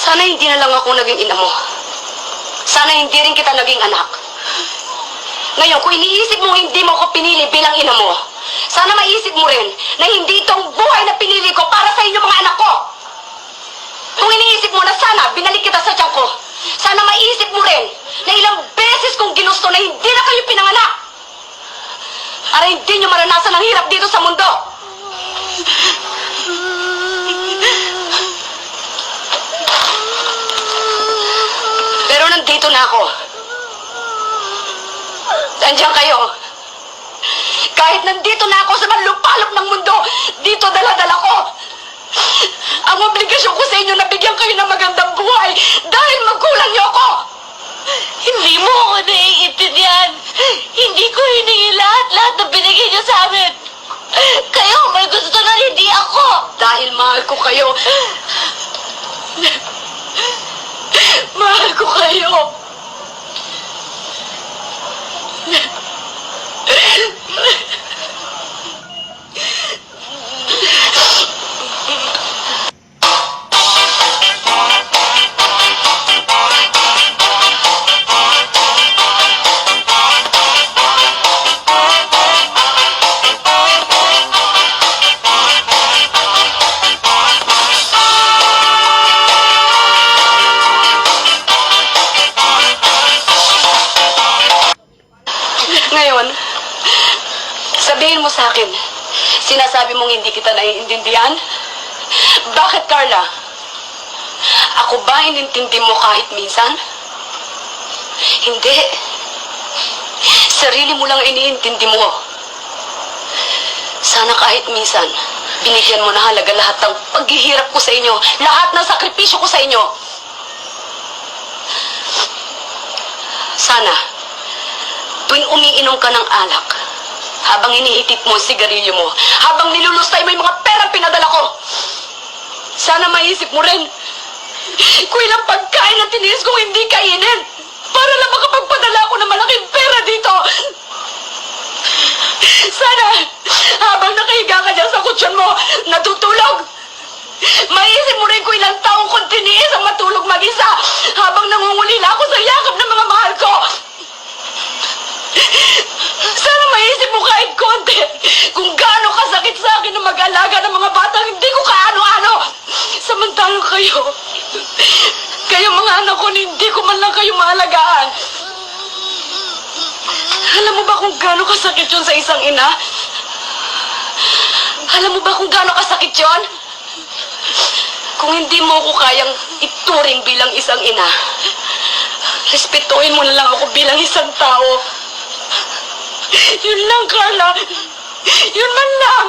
Sana hindi na lang ako naging ina mo. Sana hindi rin kita naging anak. Ngayon, kung iniisip mo hindi mo ako pinili bilang ina mo, sana maisip mo rin na hindi itong buhay na pinili ko para sa inyo mga anak ko. Kung iniisip mo na sana binalik kita sa tiyan ko, sana maisip mo rin na ilang beses kong ginusto na hindi na kayo pinanganak. Para hindi nyo maranasan ang hirap dito sa mundo. Pero nandito na ako. Nandiyan kayo. Kahit nandito na ako sa manlupalop ng mundo, dito dala-dala ko. Ang obligasyon ko sa inyo na bigyan kayo ng magandang buhay dahil magulang niyo ako. Hindi mo ako naiintindihan. Hindi ko hiningi lahat ng binigay niyo sa amin. Kayo may gusto na hindi ako. Dahil mahal ko kayo. Mahal ko kayo. Ngayon, sabihin mo sa akin, sinasabi mong hindi kita naiintindihan? Bakit, Carla? Ako ba inintindi mo kahit minsan? Hindi. Sarili mo lang iniintindi mo. Sana kahit minsan, binigyan mo na halaga lahat ng paghihirap ko sa inyo, lahat ng sakripisyo ko sa inyo. Sana, tuwing umiinom ka ng alak, habang iniitip mo ang sigarilyo mo, habang nilulustay mo yung mga perang pinadala ko, sana maisip mo rin kung ilang pagkain ang tiniis kong hindi kainin para lang makapagpadala ako ng malaking pera dito. Sana, habang nakahiga ka dyan sa kutsyon mo, natutulog, maisip mo rin kung ilang taong kong tiniis ang matulog mag-isa habang nangungulila ako sa yakap ng mga mahal ko. Sana maisip mo kahit konti kung gaano kasakit sa akin na mag-alaga ng mga batang hindi ko kaano-ano. Samantalang kayo mga anak ko, hindi ko man lang kayo maalagaan. Alam mo ba kung gaano kasakit yun sa isang ina? Alam mo ba kung gaano kasakit yun? Kung hindi mo ako kayang ituring bilang isang ina, respetuhin mo na lang ako bilang isang tao. Yun lang, Carla. Yun man lang.